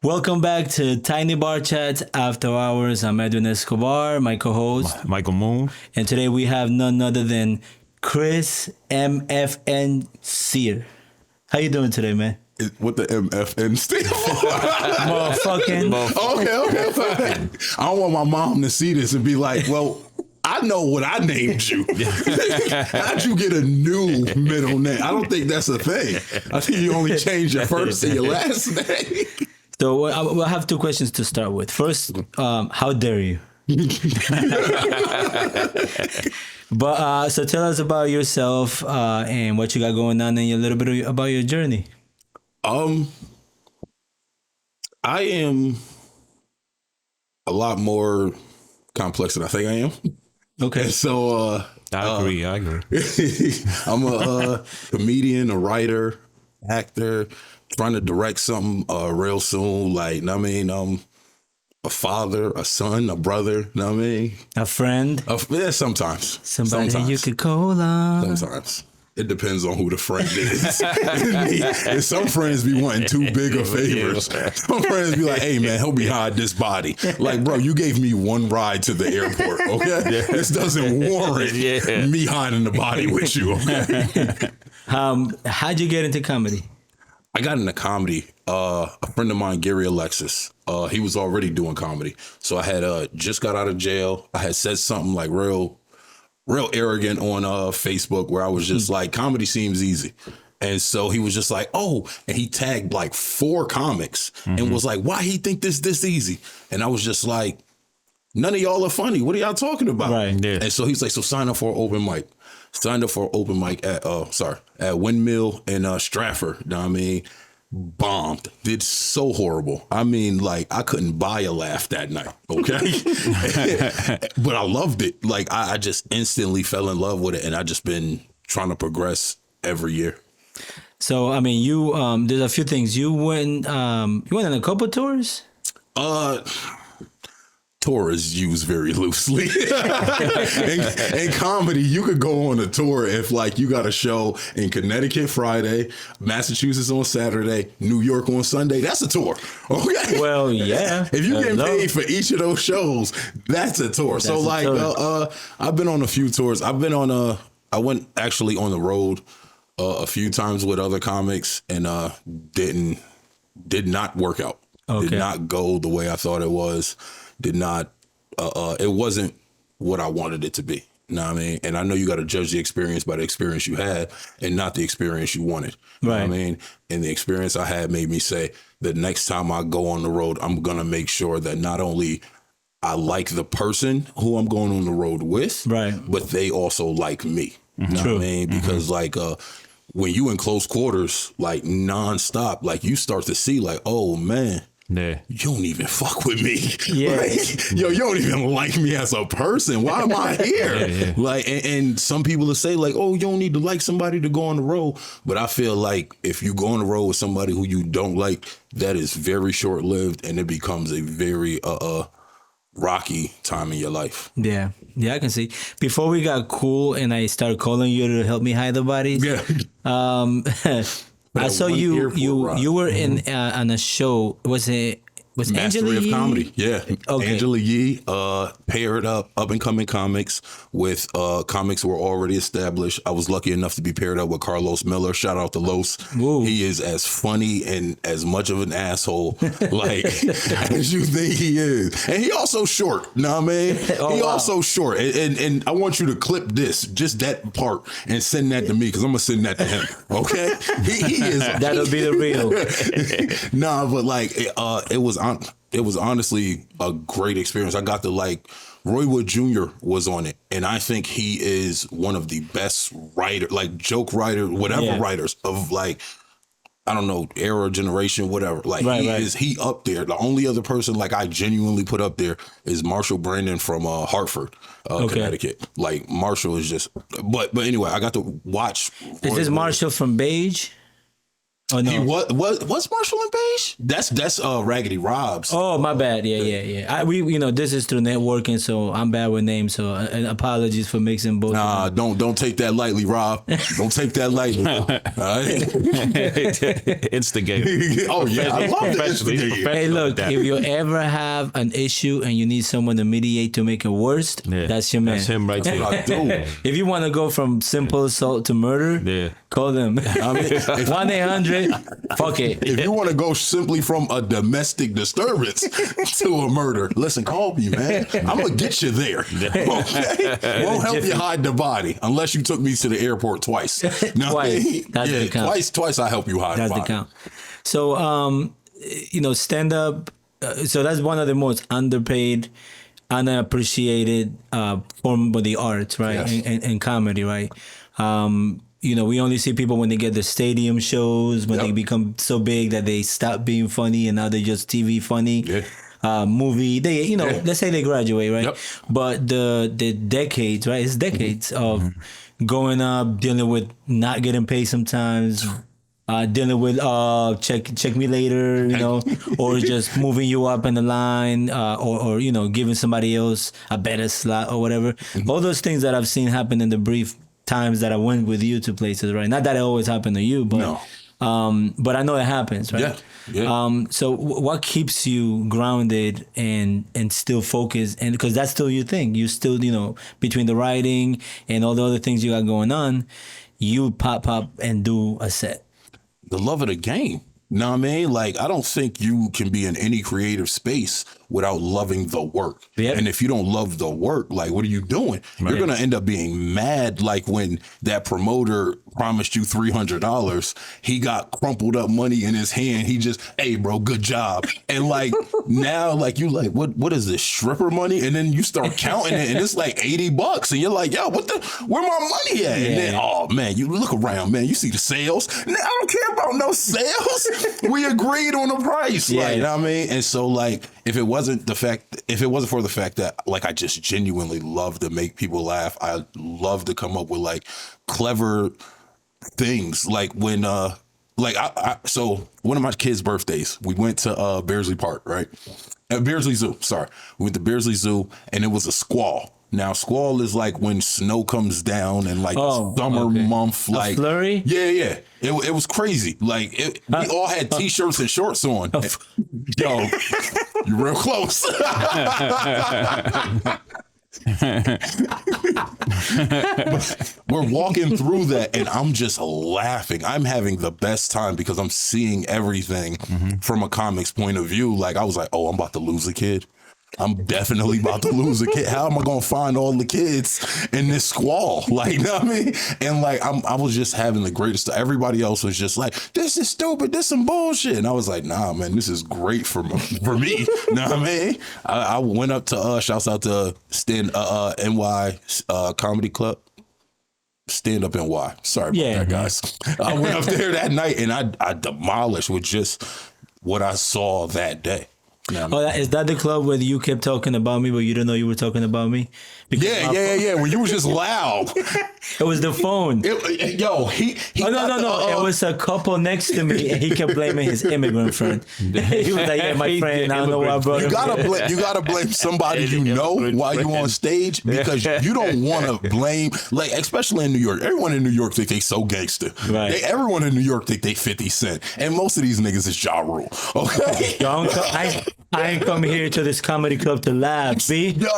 Welcome back to Tiny Bar Chats After Hours. I'm Edwin Escobar, my co-host, Michael Moon. and today we have none other than Chris MFN Sear. How you doing today, man? What the MFN stand for? Motherfucking. Okay. I don't want my mom to see this and be like, well, I know what I named you. How'd you get a new middle name? I don't think that's a thing. I think you only change your first and your last name. So I have two questions to start with. First, how dare you? But so tell us about yourself and what you got going on, and a little bit about your journey. I am a lot more complex than I think I am. Okay. And so I agree. I'm a comedian, a writer, actor, trying to direct something real soon. Like, I mean, a father, a son, a brother. Know what I mean? A friend. Yeah, sometimes. Somebody you could call on. Sometimes. It depends on who the friend is. And some friends be wanting too big of favors. Some friends be like, hey, man, help me hide this body. Like, bro, you gave me one ride to the airport, okay? This doesn't warrant me hiding the body with you, okay? How'd you get into comedy? I got into comedy. A friend of mine, Gary Alexis, he was already doing comedy. So I had just got out of jail. I had said something like real arrogant on Facebook where I was just like, comedy seems easy. And so he was just like, oh, and he tagged like 4 comics and was like, why he think this easy? And I was just like, none of y'all are funny. What are y'all talking about? Right. Yeah. And so he's like, so sign up for an open mic. Signed up for an open mic at Windmill in Stratford. You know what I mean? Bombed. Did so horrible. I mean, like, I couldn't buy a laugh that night. Okay. But I loved it. Like, I just instantly fell in love with it. And I just been trying to progress every year. So I mean, you there's a few things. You went on a couple tours. Tour is used very loosely. in comedy, you could go on a tour if like you got a show in Connecticut Friday, Massachusetts on Saturday, New York on Sunday. That's a tour. Okay. Well, yeah. If you get paid for each of those shows, that's a tour. So like, I've been on a few tours. I went actually on the road a few times with other comics and did not work out. Okay. Did not go the way I thought it was. Did not, it wasn't what I wanted it to be. You know what I mean? And I know you got to judge the experience by the experience you had and not the experience you wanted. You know what I mean? And the experience I had made me say, the next time I go on the road, I'm going to make sure that not only I like the person who I'm going on the road with, but they also like me. You know what I mean? Because like, when you in close quarters, like nonstop, like you start to see like, oh man, you don't even fuck with me. Yeah. Like, yo, you don't even like me as a person. Why am I here? Like, and some people will say like, oh, you don't need to like somebody to go on the road. But I feel like if you go on the road with somebody who you don't like, that is very short lived, and it becomes a very rocky time in your life. Yeah, I can see. Before we got cool and I started calling you to help me hide the bodies. Yeah. I saw you were in on a show. Was Mastery Angela of Yee? Comedy? Yeah. Okay. Angela Yee paired up and coming comics with comics who were already established. I was lucky enough to be paired up with Carlos Miller. Shout out to Los. Ooh. He is as funny and as much of an asshole like as you think he is. And he also short. You know what I mean? Also short. And I want you to clip this, just that part, and send that to me because I'm gonna send that to him. Okay? He is. That'll be the real. Nah, but like it was honestly a great experience. I got to like Roy Wood Jr. was on it, and I think he is one of the best writer, like joke writer, whatever writers of like, I don't know, era, generation, whatever. Like he up there. The only other person like I genuinely put up there is Marshall Brandon from Hartford, Connecticut. Like Marshall is just, but anyway, I got to watch. Is this Marshall from Beige? Oh no. He what's Marshall and Page? That's Raggedy Rob's. Oh, my bad. Yeah. We this is through networking, so I'm bad with names. So and apologies for mixing both. Nah, don't take that lightly, Rob. Don't take that lightly. All right. Instigate. Oh yeah, I love that. Hey, look, if you ever have an issue and you need someone to mediate to make it worse, that's your man. That's him right there. I do. If you want to go from simple assault to murder, call them. I mean, 1-800. Fuck it. if you want to go simply from a domestic disturbance to a murder, listen, call me, man. I'm gonna get you there. Okay? Won't help you hide the body unless you took me to the airport twice. No, Twice. That's the count. Twice I help you hide That's the the body. count. So, stand up. So that's one of the most underpaid, unappreciated form of the arts, right? Yes. And comedy, right? We only see people when they get the stadium shows, when they become so big that they stop being funny and now they're just TV funny. Yeah. Movie, let's say they graduate, right? Yep. But the decades, right? It's decades of going up, dealing with not getting paid sometimes, dealing with check me later, or just moving you up in the line, or giving somebody else a better slot or whatever. All those things that I've seen happen in the brief times that I went with you to places, right? Not that it always happened to you, but No. but I know it happens, right? Yeah. So what keeps you grounded and still focused? And because that's still your thing, you still between the writing and all the other things you got going on, you pop and do a set. The love of the game. Know what I mean? Like, I don't think you can be in any creative space without loving the work. Yep. And if you don't love the work, like, what are you doing? Right. You're going to end up being mad. Like when that promoter promised you $300, he got crumpled up money in his hand. He just, hey, bro, good job. And like now, like you like, what is this, stripper money? And then you start counting it and it's like $80. And you're like, yo, where my money at? And then, oh man, you look around, man, you see the sales. I don't care about no sales. We agreed on the price. Yeah. Like, you know what I mean? And so like, if it wasn't for the fact that like I just genuinely love to make people laugh, I love to come up with like clever things. Like when so one of my kids' birthdays, we went to Beardsley Park, right? Beardsley Zoo, sorry. We went to Beardsley Zoo and it was a squall. Now, squall is like when snow comes down and like summer month, like flurry. Yeah. It was crazy. Like we all had t-shirts and shorts on. Yo, you're real close. We're walking through that and I'm just laughing. I'm having the best time because I'm seeing everything from a comic's point of view. Like I was like, oh, I'm about to lose a kid. I'm definitely about to lose a kid. How am I going to find all the kids in this squall? Like, you know what I mean? And like, I was just having the greatest. Everybody else was just like, this is stupid. This some bullshit. And I was like, nah, man, this is great for me. You know what I mean? I went up to, shouts out to NY Comedy Club. Stand Up NY. Sorry about that, guys. I went up there that night and I demolished with just what I saw that day. Oh, is that the club where you kept talking about me, but you didn't know you were talking about me? Yeah. When you was just loud. It was the phone. He Oh, no. It was a couple next to me, and he kept blaming his immigrant friend. He was like, yeah, my friend, I don't know why I brought him. You gotta blame somebody you know while you on stage because you don't want to blame, like, especially in New York. Everyone in New York think they so gangster. Right. Everyone in New York think they 50 Cent. And most of these niggas is Ja Rule. Okay? Yo, I ain't come here to this comedy club to laugh, B. Yo,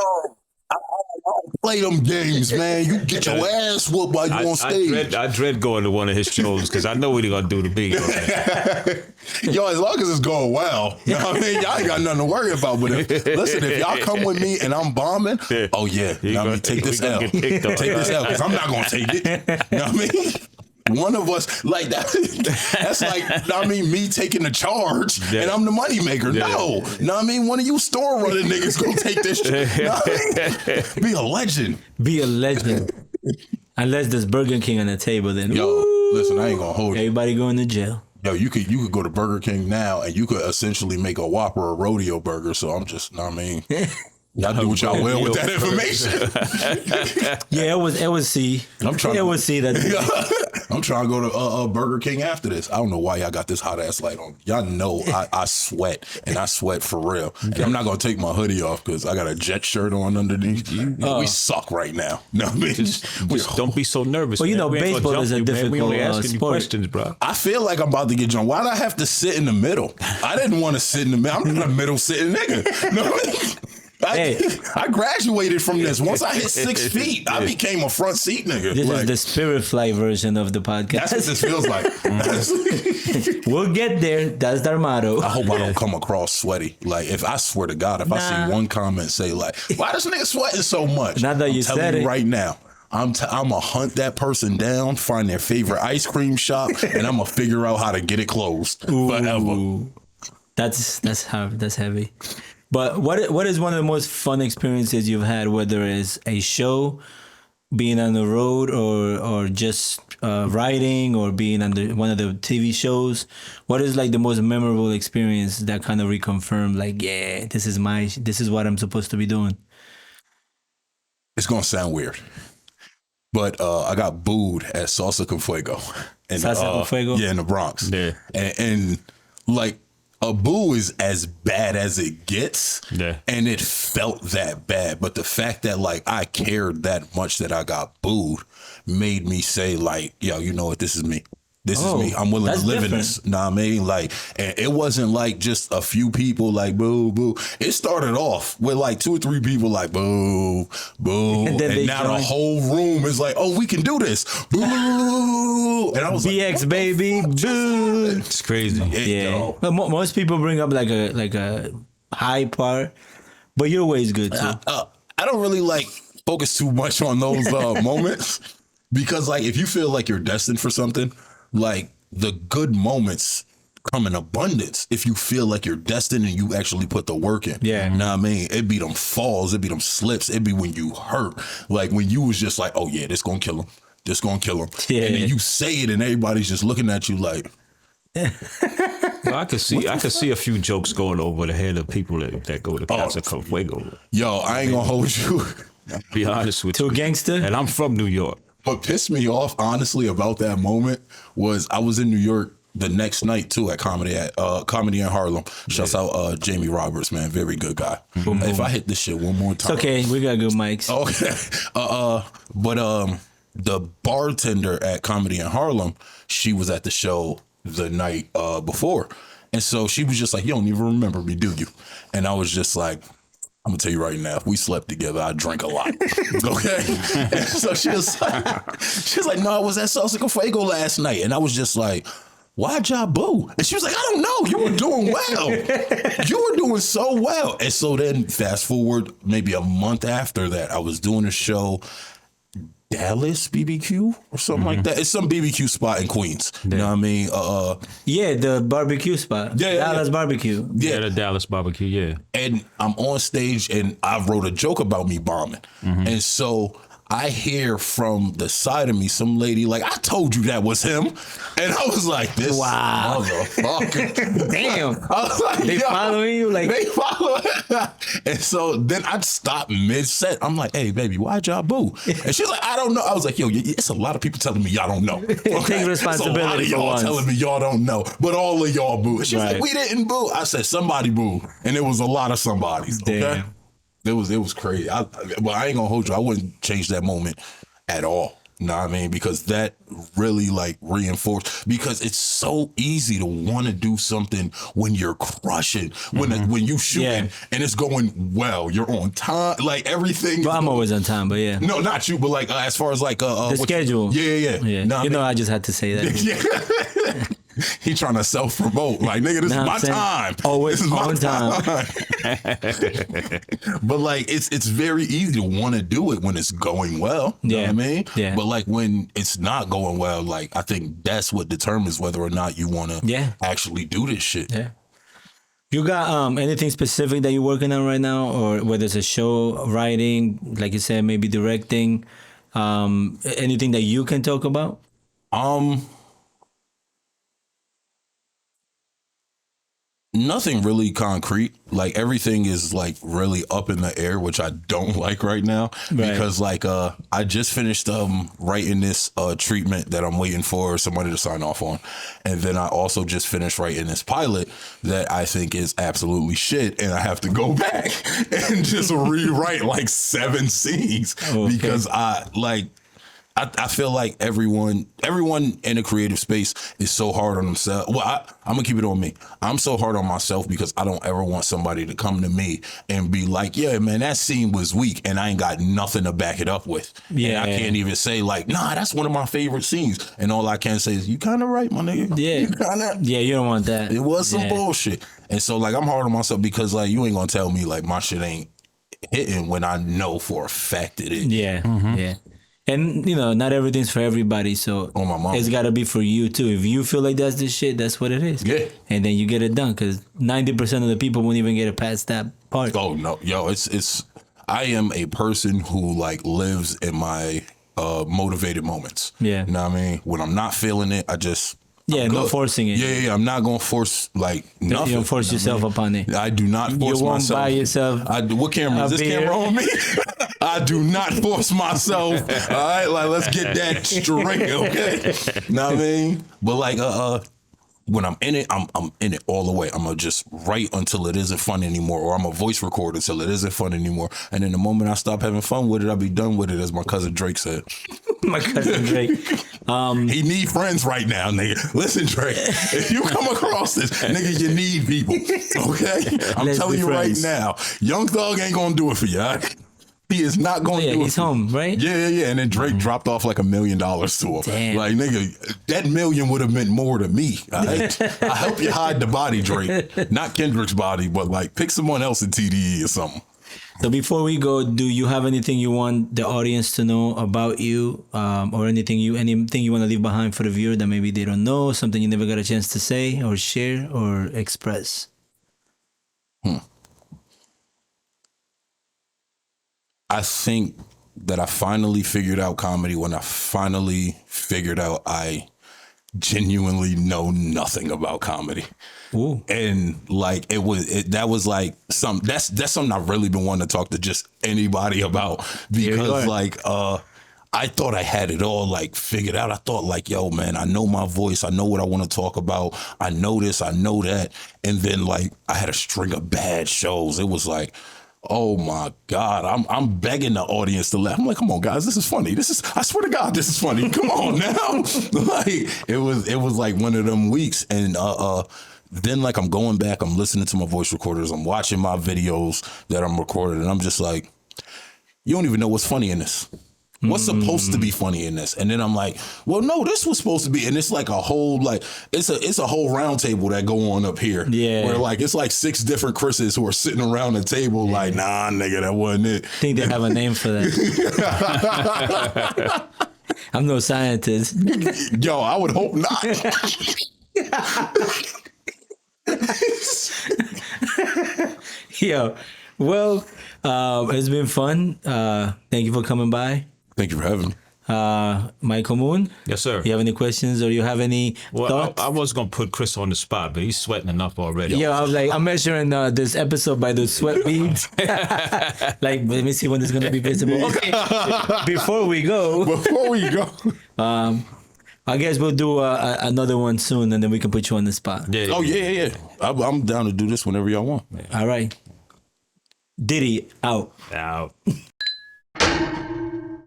I don't play them games, man. You get your ass whooped while you on stage. I dread going to one of his shows because I know what he gonna do to me. Yo, as long as it's going well, you know what I mean? Y'all ain't got nothing to worry about. But if y'all come with me and I'm bombing, oh yeah, you know what I mean? Take this L. Take this L, because I'm not gonna take it. You know what I mean? One of us, like that, that's like, I mean, me taking the charge and I'm the money maker. No, know what I mean? One of you store running niggas gonna take this shit. Know what I mean? Be a legend. Be a legend. Unless there's Burger King on the table, then yo, listen, I ain't gonna hold you. Everybody going to jail. Yo, you could go to Burger King now and you could essentially make a Whopper or rodeo burger. So I'm just, know what I mean? Y'all do what y'all will with that information. Yeah, it was C. I'm trying. It was C that. I'm trying to go to Burger King after this. I don't know why y'all got this hot ass light on. Y'all know I sweat, and I sweat for real. And I'm not gonna take my hoodie off because I got a Jet shirt on underneath. We suck right now. No, I mean, Just don't be so nervous. Well, you man. know, We ain't gonna baseball is jump a you, man. difficult We only asking you sport. questions, bro. I feel like I'm about to get jumped. Why did I have to sit in the middle? I didn't want to sit in the middle. I'm not a middle sitting nigga. No. I graduated from this. Once I hit 6 feet, I became a front seat nigga. This is the spirit fly version of the podcast. That's what this feels like. We'll get there. That's their motto. I hope I don't come across sweaty. Like, if I swear to God, if I see one comment say like, "Why this nigga sweating so much?" Not that I'm you telling said you it. right now. I'm gonna hunt that person down, find their favorite ice cream shop, and I'm gonna figure out how to get it closed forever. Ooh. That's hard. That's heavy. But what is one of the most fun experiences you've had, whether it's a show, being on the road, or just writing, or being on one of the TV shows? What is like the most memorable experience that kind of reconfirmed, like, yeah, this is what I'm supposed to be doing? It's gonna sound weird, but I got booed at Salsa con Fuego. Salsa con Fuego? Yeah, in the Bronx. Yeah. And like, a boo is as bad as it gets. Yeah. And it felt that bad. But the fact that like I cared that much that I got booed made me say like, yo, you know what? This is me. This is me. I'm willing to live in this. Know what I mean? Like, and it wasn't like just a few people like boo, boo. It started off with like 2 or 3 people like boo, boo. And then And they now the joined. whole room is like, oh, we can do this. Boo. And I was BX like, baby, boo. It's crazy. Yeah, yo. but most people bring up like a high part, but your way is good too. I don't really like focus too much on those moments, because like if you feel like you're destined for something, like the good moments come in abundance if you feel like you're destined and you actually put the work in. Yeah. You know what I mean? It'd be them falls, it'd be them slips, it'd be when you hurt. Like when you was just like, oh yeah, this gonna kill him. This gonna kill him. Yeah. And then you say it and everybody's just looking at you like, Well, I could see a few jokes going over the head of people that go to Casa Con Fuego. yo, I ain't gonna hold you. Be honest with Too you. gangster. And I'm from New York. What pissed me off, honestly, about that moment was I was in New York the next night too at Comedy in Harlem. Shouts out Jamie Roberts, man, very good guy. If I hit this shit one more time, It's okay, we got good mics. okay. But the bartender at Comedy in Harlem, she was at the show the night before, and so she was just like, "You don't even remember me, do you?" And I was just like, I'm gonna tell you right now, if we slept together, I drank a lot. Okay. And so she was like, no, I was at Salsa con Fuego last night. And I was just like, why'd y'all boo? And she was like, I don't know. You were doing well. You were doing so well. And so then fast forward maybe a month after that, I was doing a show, Dallas BBQ or something like that. It's some BBQ spot in Queens. You know what I mean? Yeah, the barbecue spot. Yeah, Dallas barbecue. Yeah, the Dallas barbecue, yeah. And I'm on stage and I wrote a joke about me bombing. And so I hear from the side of me some lady like, I told you that was him. And I was like, this Wow. motherfucker. Damn. I was like, They yo, following you like they follow. And so then I'd stop mid-set. I'm like, hey, baby, why'd y'all boo? And she's like, I don't know. I was like, yo, it's a lot of people telling me y'all don't know. Okay? Take responsibility It's a lot of for y'all once. telling me y'all don't know. But all of y'all boo. And she's Right. like, we didn't boo. I said, somebody boo. And it was a lot of somebodies. Okay? Damn. It was crazy. But I ain't gonna hold you. I wouldn't change that moment at all. Know what I mean? Because that really like reinforced, because it's so easy to want to do something when you're crushing, when you shooting Yeah. and it's going well, you're on time, like everything. Well, I'm always on time, but yeah. No, not you, but like as far as like The schedule. Yeah. Yeah. Know what I You know, mean? I just had to say that. Yeah. He trying to self promote, like nigga, this Know is what my I'm saying? time. Always This is my on time. But like it's very easy to want to do it when it's going well. You know Yeah. what I mean? Yeah. But like when it's not going well, like I think that's what determines whether or not you want to Yeah. actually do this shit. Yeah. You got anything specific that you're working on right now, or whether it's a show, writing, like you said, maybe directing, anything that you can talk about? Nothing really concrete. Like everything is like really up in the air, which I don't like right now. Right. Because like I just finished writing this treatment that I'm waiting for somebody to sign off on. And then I also just finished writing this pilot that I think is absolutely shit, and I have to go back and just rewrite like 7 scenes because I feel like everyone in a creative space is so hard on themselves. Well, I'm gonna keep it on me. I'm so hard on myself because I don't ever want somebody to come to me and be like, "Yeah, man, that scene was weak," and I ain't got nothing to back it up with. Yeah, and I can't even say like, "Nah, that's one of my favorite scenes," and all I can say is, "You kind of right, my nigga." Yeah, you don't want that. It was some bullshit, and so like I'm hard on myself because like you ain't gonna tell me like my shit ain't hitting when I know for a fact it is. Yeah, yeah. And you know, not everything's for everybody, so Oh, my mama. it's got to be for you too. If you feel like that's the shit, that's what it is. Yeah. And then you get it done, because 90% of the people won't even get it past that part. Oh no, yo, it's. I am a person who like lives in my motivated moments. Yeah. You know what I mean? When I'm not feeling it, I just Yeah, I'm no good. forcing it. Yeah. I'm not gonna force like nothing. You don't force yourself upon it. I do not force You won't myself. buy yourself I do. What camera is a this beer. camera on me? I do not force myself. All right, like let's get that straight, okay? Know what I mean? But like when I'm in it, I'm in it all the way. I'm gonna just write until it isn't fun anymore, or I'm gonna voice record until it isn't fun anymore. And then the moment I stop having fun with it, I'll be done with it, as my cousin Drake said. My cousin Drake. He need friends right now, nigga. Listen, Drake, if you come across this, nigga, you need people. Okay? I'm Let's telling be you friends. right now, Young Thug ain't gonna do it for you. All right? He is not going to Yeah, do it. he's for you. home, right? Yeah. And then Drake dropped off like $1 million to him. Damn. Like, nigga, that million would have meant more to me. All right? I help you hide the body, Drake. Not Kendrick's body, but like pick someone else in TDE or something. So before we go, do you have anything you want the audience to know about you, or anything you want to leave behind for the viewer that maybe they don't know, something you never got a chance to say or share or express? I think that I finally figured out comedy when I finally figured out I genuinely know nothing about comedy. Ooh. And like that was like that's something I've really been wanting to talk to just anybody about, because like I thought I had it all like figured out. I thought like, yo, man, I know my voice. I know what I want to talk about. I know this, I know that. And then like I had a string of bad shows. It was like, oh my God, I'm begging the audience to laugh. I'm like, come on, guys, this is funny. I swear to God, this is funny. Come on now. Like it was like one of them weeks. And then like I'm going back, I'm listening to my voice recorders, I'm watching my videos that I'm recording, and I'm just like, you don't even know what's funny in this. What's supposed to be funny in this? And then I'm like, well, no, this was supposed to be, and it's like a whole it's a whole round table that go on up here. Yeah. Where like it's like 6 different Chris's who are sitting around the table like, nah, nigga, that wasn't it. I think they have a name for that. I'm no scientist. Yo, I would hope not. Yo, well, it's been fun. Thank you for coming by. Thank you for having me. Michael Moon. Yes, sir. You have any questions or you have any thoughts? I was gonna put Chris on the spot, but he's sweating enough already. Yeah, I was like, I'm measuring this episode by the sweat beads. Like, let me see when it's gonna be visible. Okay, before we go, I guess we'll do another one soon, and then we can put you on the spot. Yeah. Oh yeah. I'm down to do this whenever y'all want. All right, Diddy out. Out.